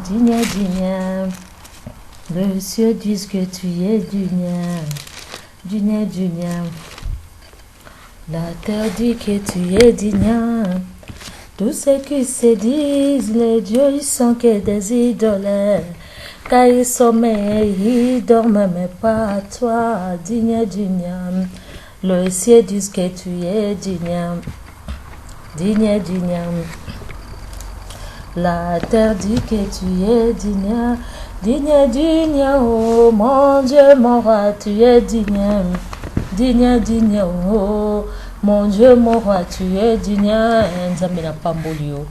digne, digne. Les cieux disent que tu es digne, digne, digne. La terre dit que tu es digne. Tous ceux qui se disent, les dieux, ils sont que des idoles. Car ils sommeillent, ils dorment, mais pas à toi, digne, digne. Le ciel dit que tu es digne, digne, digne. La terre dit que tu es digne, digne, digne. Oh mon Dieu, mon roi, tu es digne, digne, digne. Oh mon Dieu, mon roi, tu es digne. Nzambe na pambolio.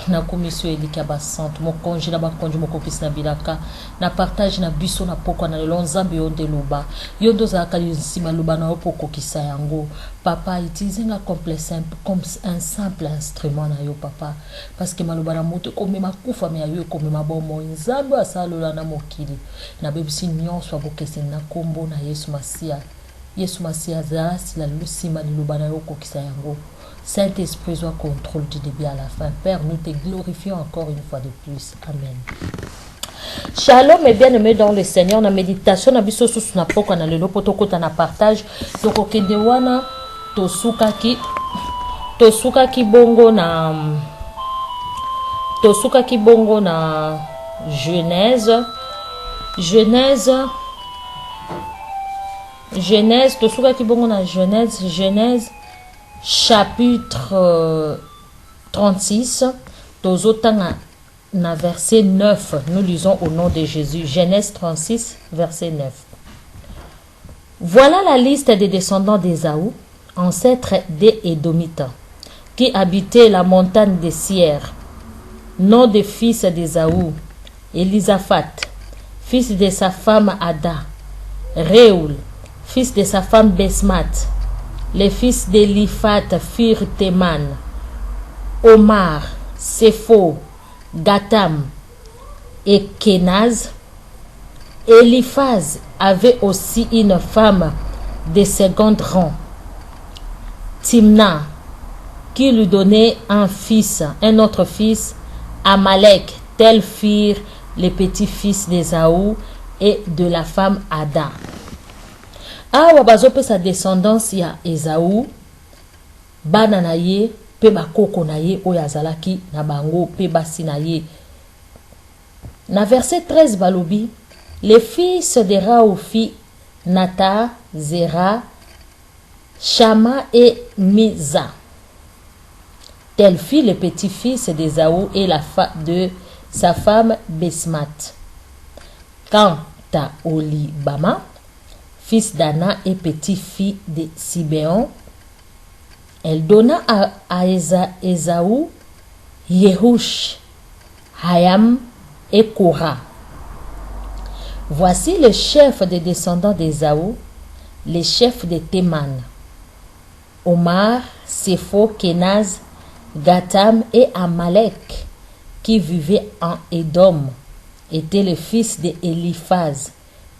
Na commission elika basante mo konji na bakonji mo kopisi na bilaka na partage na biso na poko na lelo nzambe yonde luba yondo za kali nsima luba na opoko kisa yango papa itizinga complexe comme un simple instrument na yo papa parce que maluba na moto comme makufa me yo comme mabomo nzambe asalola na mokili na bebisi nyonso abokese na kombo na Yesu Masia za sila lusima luba na yo kokisa yango. Saint-Esprit soit contrôle du début à la fin. Père, nous te glorifions encore une fois de plus. Amen. Shalom et bien-aimés dans le Seigneur. Na méditation na biso susu na poko na lelo potokota na partage. Toko kende wana tosuka ki bongo na Genèse tosuka ki bongo na Genèse chapitre 36, na verset 9. Nous lisons au nom de Jésus. Genèse 36, verset 9. Voilà la liste des descendants d'Ésaü, ancêtre des Édomites, qui habitaient la montagne des Siers. Nom des fils d'Ésaü: Élisaphat, fils de sa femme Ada; Réoul, fils de sa femme Besmat. Les fils d'Éliphat furent Théman, Omar, Sépho, Gatam et Kénaz. Eliphaz avait aussi une femme de second rang, Timna, qui lui donnait un autre fils, Amalek. Tels furent les petits-fils d'Ésaü et de la femme Ada. Awa bazope sa descendance ya Ésaü, bana na ye pe bakoko na ye oyo azalaki na bango pe basi na ye. Na verset 13 balobi, les fils de Raoufi, Nata, Zera, Shama et Miza. Tels furent les petits-fils d'Ésaü et de sa femme Besmat. Quant à Olibama, fils d'Anna et petit-fils de Sibéon, elle donna à Ésaü Yehush, Hayam et Korah. Voici les chefs des descendants d'Ésaü, les chefs de Théman: Omar, Sépho, Kénaz, Gatam et Amalek, qui vivaient en Édom, étaient les fils d'Éliphaz,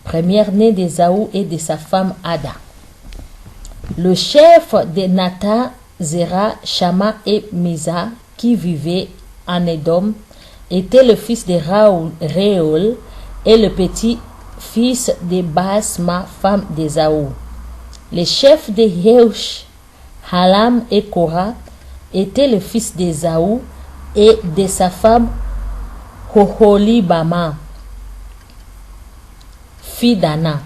première-né d'Ésaü et de sa femme Ada. Le chef de Nata, Zera, Shama et Miza, qui vivaient en Édom, était le fils de Réol et le petit-fils de Basma, femme d'Ésaü. Les chefs de Yehush, Halam et Korah étaient le fils d'Ésaü et de sa femme Oholibama, fille d'Anna.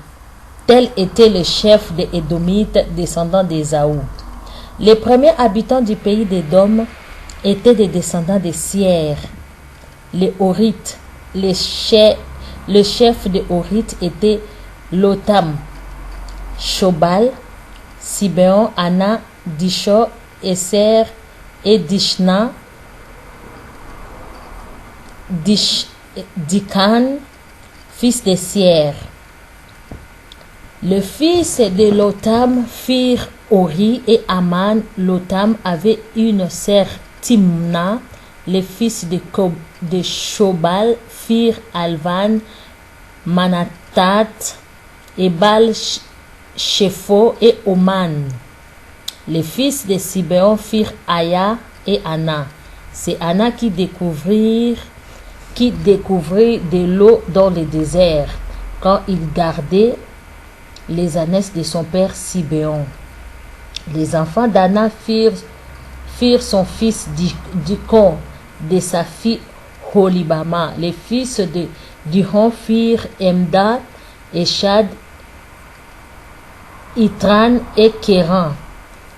Tel était le chef des Édomites, descendants d'Ésaü. Les premiers habitants du pays d'Édom étaient des descendants de Sier. Les Horites, le chef des Horites était Lotam, Shobal, Sibéon, Anna, Disho, Esser et Dishna, Dikan, fils de Sier. Le fils de Lotam firent Ori et Aman. Lotam avait une sœur Timna. Les fils de Shobal firent Alvan, Manatat, Ebal, Shepho et Oman. Les fils de Sibéon firent Aya et Anna. C'est Anna qui qui découvrit de l'eau dans le désert quand il gardait les ânesses de son père Sibéon. Les enfants d'Anna firent son fils Dikon de sa fille Holibama. Les fils de Dihon firent Emda, Eshad, Itran et Kéran.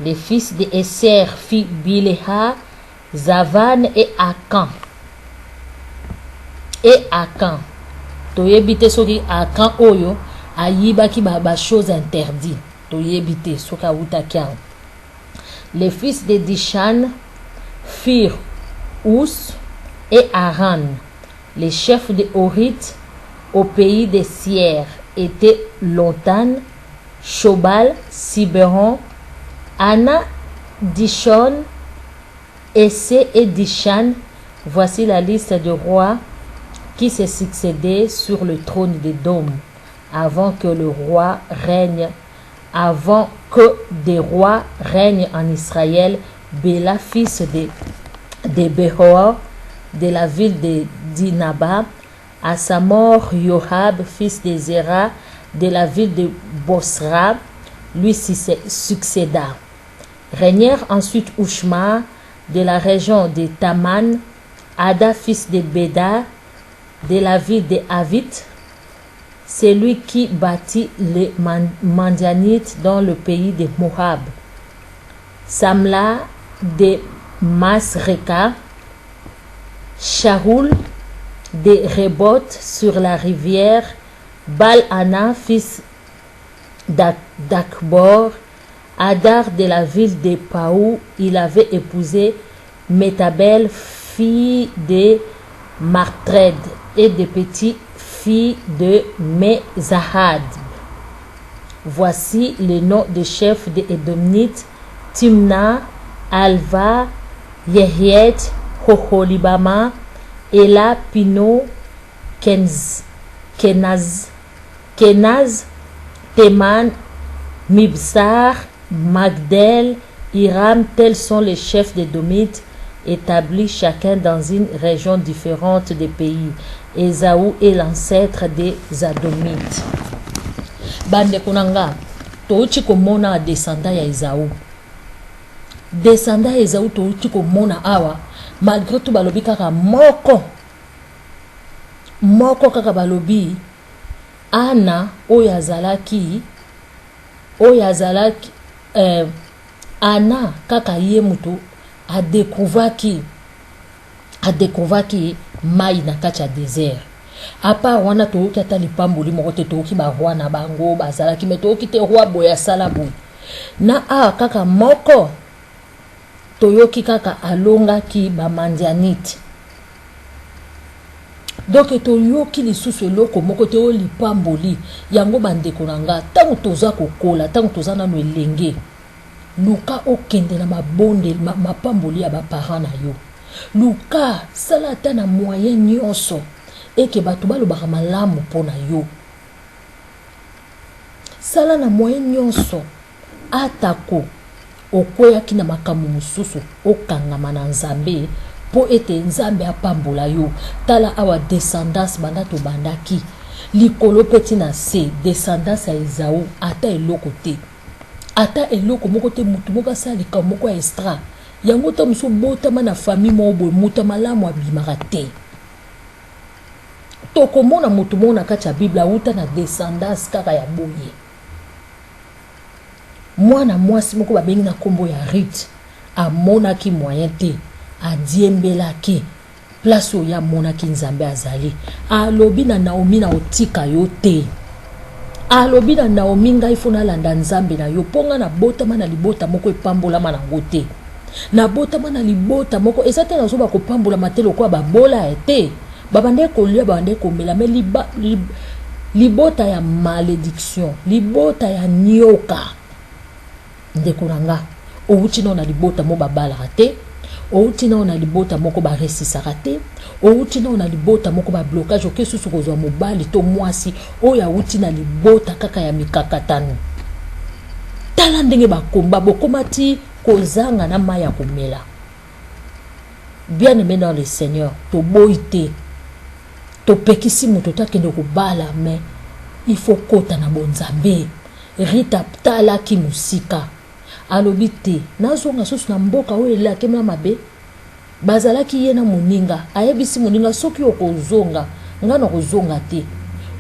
Les fils de Esser firent Bileha, Zavan et Akan. Toyebite soki Akan oyo ayibaki ba chose interdite. Toyebite soka utakiao. Les fils de Dishan firent Ous et Aran. Les chefs de Horith au pays des Siers étaient Lontan, Shobal, Sibéron, Anna, Dishon, Essé et Dishan. Voici la liste de rois qui se succédaient sur le trône de Dom avant que des rois règnent en Israël. Béla, fils de Béhor, de la ville de Dinaba. À sa mort, Yohab, fils de Zéra, de la ville de Bosra, lui succéda. Régnèrent ensuite Ushma, de la région de Taman, Ada, fils de Béda, de la ville de Avit, c'est lui qui bâtit les Mandianites dans le pays de Moab. Samla de Masreka, Shaoul de Rebot sur la rivière, Baal-Ana, fils d'Akbor, Adar de la ville de Paou, il avait épousé Métabel, fille de Martred, et des petites filles de Mezahad. Voici les noms des chefs des Édomites: Timna, Alva, Yehiet, Hoholibama, Ela, Pino, Kenaz, Teman, Mibsar, Magdel, Hiram. Tels sont les chefs des Édomites, établis chacun dans une région différente des pays. Ésaü est l'ancêtre des Adomites. Bande kunanga, touchi komona descendant ya Ésaü. Descendant ya Ésaü touchi komona awa, malgré tout balobi kaka moko kaka balobi, Ana oyazalaki Ana kaka ye mutu a découvert qui mai na kati ya désert. À part wana toyoki ata lipamboli moko te toyoki baroi na bango bazalaki, me toyoki te roi boye asala boye. Na kaka moko toyoki kaka alongaki bamandianite. Donc toyoki lisusu eloko moko te o lipamboli yango bandeko na nga tango toza kokola, tango toza nano elenge, luka okende na mabonde mapamboli ya baparent na yo. Luka sala ata na moyen nyonso eke bato balobaka malamu mpona yo. Sala na moyen nyonso atako okweyaki na makambo mosusu okangama na Nzambe po ete Nzambe apambola yo. Tala awa descendance banda to bandaki likolo peti na se descendance ya Esaü ata eloko te. Ata eloko moko te mutu moko asalika moko ya extra. Yango ta muso botama na famille mo boye muta malamu abimaka te. Tokomona mutu mo na kati ya Bible uta na descendance kaka ya boye. Mwana mwasi moko babengi na kombo ya Ruth amonaki moyen te, adiembelaki place oyo amonaki Nzambe azali. Alobi na Naomi na otika yo te. Alobi na Naomi ngai fona landa Nzambe na yo ponga na botama na libota moko epambolama nango te. Na botama na libota moko ezate na zoba kopambola matelo kwa babola ete babande kolia babande komela me libota ya malédiction, libota ya nyoka. Ndeko nanga outi na libota mo babala te, outi na libota moko ba resisaka te, outi na libota moko ba blocage oke susu kozwa mobali to mwasi oya outi na libota kaka ya mikakatano. Tala ndenge bakomba bokomati kozanga na maya komela. Bien aimé dans le Seigneur, to boite to pekisi moto to kende ko bala mais il faut kota na bonzambe rita tala ki musika alobite nazonga sosu na mboka oyo la kemela mabe bazala ki yena moninga ayebisi moninga soki okozonga ngana kozonga te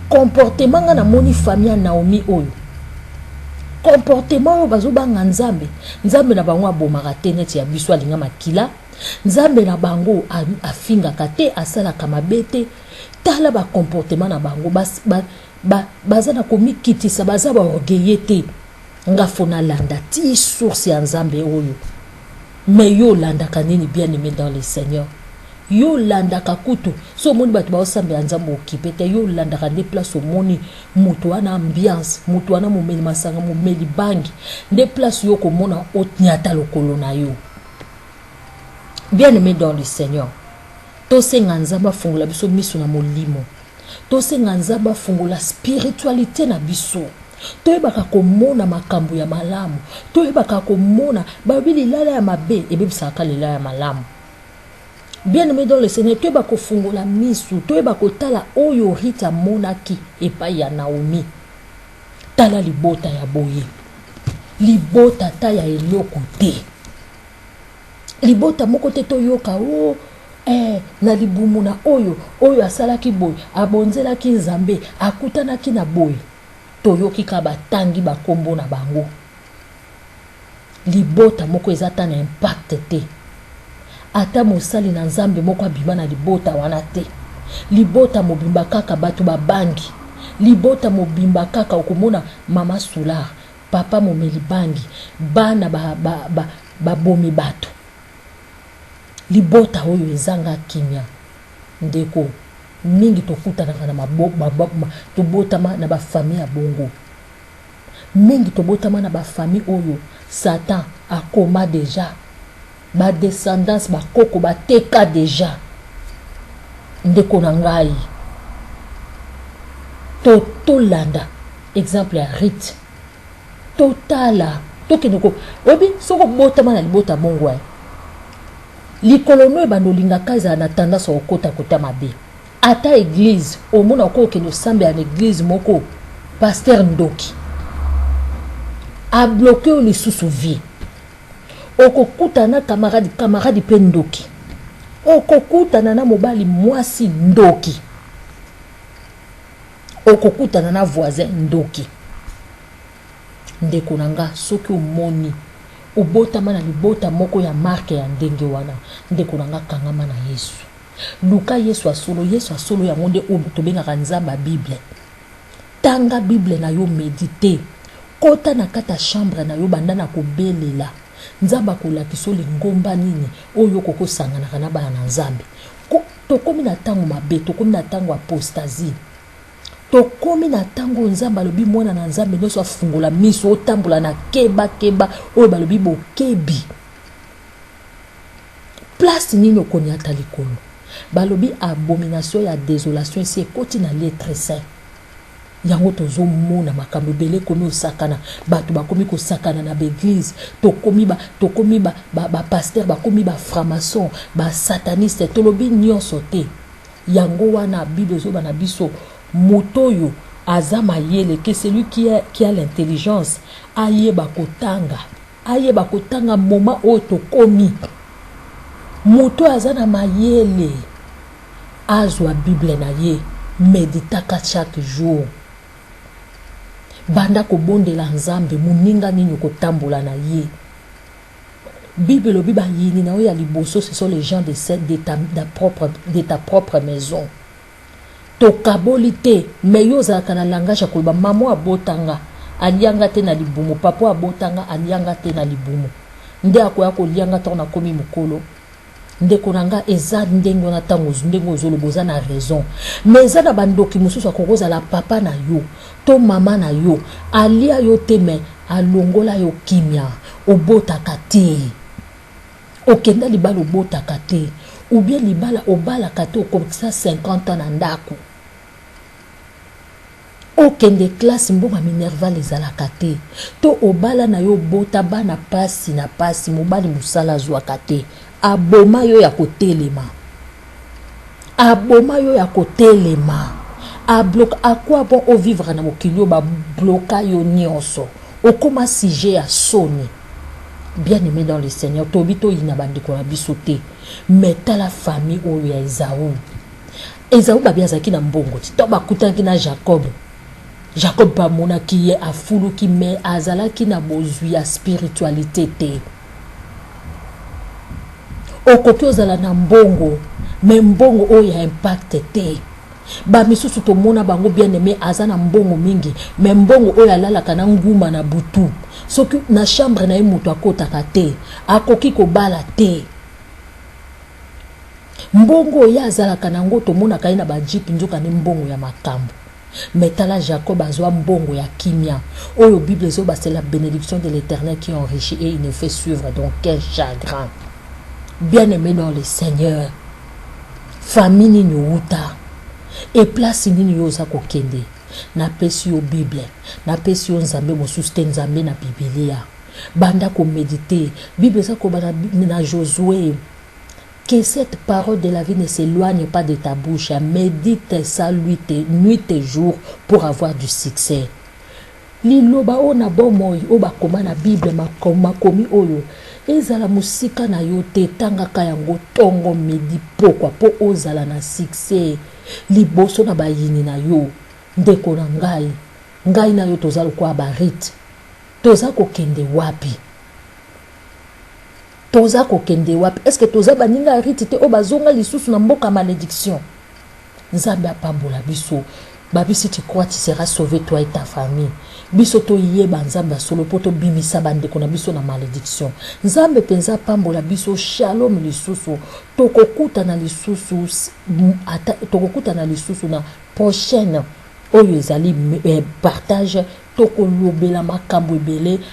comportement nga na moni famille Naomi oyo comportement oyo bazobanga nzambe na bango abomaka te neti ya biso alinga makila nzambe na bango afingaka te asalaka mabe te tala ba comportement na bango baza na komikitisa baza baorgueille te nga fona landa ti source ya nzambe oyo mais yo landaka nini bien aimé dans le Seigneur yo landaka kutu so moni bato baosamba ya nzambe okipe te yo landaka nde place omoni moto wana ambiance moto wana momeli masanga momeli bangi nde place yo komona otnyata lokolo na yo bien aimé dans le Seigneur tosenga nzambe afungola biso miso na molimo tosenga nzambe afungola spiritualité na biso toyebaka komona makambo ya malamu toyebaka komona babili lala ya mabe ebebisaka lela ya malamu bien aimé dans le Seigneur toyeba kofungola misu toyeba kotala oyo Rita monaki epai ya Naomi tala libota ya boye libota ta ya eloko te libota moko te toyoka o na libumu na oyo asalaki boye abonzelaki nzambe akutanaki na boye toyoki ka batangi bakombo na bango libota moko ezata na impact te ata mosali na nzambe moko abima na libota wana te libota mobimba kaka bato babangi libota mobimba kaka okomona mama Solar papa momeli bangi bana babomi bato libota oyo ezanga kimia ndeko mingi tokutanaka na tobotama na bafamille ya bongo mingi tobotama na bafamille oyo Satan akoma deja ba descendance bakoko bateka deja ndeko na ngai tolanda exemple ya Rite totala tokeneko obi soko botama na libota bongo likolono ebanolinga kaza na tendance okota kota mabe ata église omona ko keno sambe ya église moko pasteur Ndoki a bloqué les sous-vie okokutana camarade pe Ndoki okokutana na mobali mwasi Ndoki okokutana na voisin Ndoki ndeko nanga soki omoni obotama na libota moko ya marque ya ndenge wana ndeko nanga kangama na Yesu luka Yesu asolo ya monde o tobengaka nzamba Bible tanga Bible na yo méditer kota na kata chambre na yo banda na kobelela nzamba kolakisa lingomba nini oyo kokosangana na bana na nzambe tokomi na tango mabe tokomi na tango apostasie tokomi na tango nzamba lobi mwana na nzambe nyonso afungola miso otambola na keba oyo balobi bokebi place nini okoni ata likolo balobi abomination ya désolation esi ekoti na lettre saint yango tozomona makambo ebele komi osakana bato bakomi kosakana na baeglise tokomi pasteur bakomi franc-maçon sataniste tolobi nyonso te yango wana Bible ezoba na biso motoyo azama yele que celui qui a l'intelligence ayeba kotanga moment o tokomi moto azana mayele azwa Bible na ye méditaka chaque jour banda kobondela nzambe muninga nini kotambola na ye Bible lobi ba yini na oya liboso ce sont les gens de ta propre maison tokabolite meyo za kana langage koloba mamo abotanga alianga te na libumu papa abotanga alianga te na libumu nde akoya kolianga ta na komi mukolo ndeko nanga eza ndenge na tango ndenge ozoloboza na raison mais eza na bandoki mususu akokoza la papa na yo to mama na yo alia yo te me alongola yo kimia obotaka te okenda libala obotaka te ou bien libala obalaka te okomisa 50 ans na ndako okende classe mbonga minerval ezalaka te to obala na yo bota bana pasi na pasi mobali musala zwaka te aboma yo ya kotelema aboma yo ya kotelema. A bloc à quoi bon au vivre na mokili ba bloka yo nyonso. Okoma sujet à soni. Bien aimé dans le Seigneur, tobito ina bandiko na bisote. Mais ta la famille o ya Esaü. Esaü ba bien zaki na mbongo. To ba kutaki na Jacob. Jacob ba mona ki ye afulu ki me azala ki na bozui ya spiritualité te. Okoki ozala na mbongo, mais mbongo o ya impact te. Ba misusu to mona bango bien aimé azana mbongo mingi, mais mbongo o ya lalaka na nguma na butu. Soki na chambre na ye mutu akotaka te, akoki kobala te. Mbongo ya azalaka na ngo to mona kai na ba jeep nzoka ni mbongo ya makambo. Metala Jacob azwa mbongo ya kimia. Oyo Bible zo ba c'est la bénédiction de l'Éternel qui enrichit et il ne fait suivre donc quel chagrin. Bien aimé dans le Seigneur, famille ni uta et place ni yoza kokende. Na pesi yo Bible, na pesi yo nzambe mosusu te nzambe na Biblia. Banda ko méditer. Bible ça ko bana na Josué. Que cette parole de la vie ne s'éloigne pas de ta bouche. Médite ça nuit et jour pour avoir du succès. Liloba ona bomoy oba koma na Bible makomi oyo. Ezala musika na yo te tangaka yango tongo medi pokwa po ozala na succès. Liboso na bayini na yo. Ndeko na ngai na yo tozala kwa barit. Toza kokende wapi? Toza kokende wapi? Est-ce que toza baninga rite te obazonga lisusu na mboka malédiction? Nzambe apambola biso. Babi, si tu crois, tu seras sauvé, toi et ta famille. Biso to yeba nzambe solo poto bimisa bandeko na biso na malédiction. Nzambe penza pambola biso shalom lisusu. Tokokuta na lisusu na prochaine oyo ezali partage toko lobela makambo ebele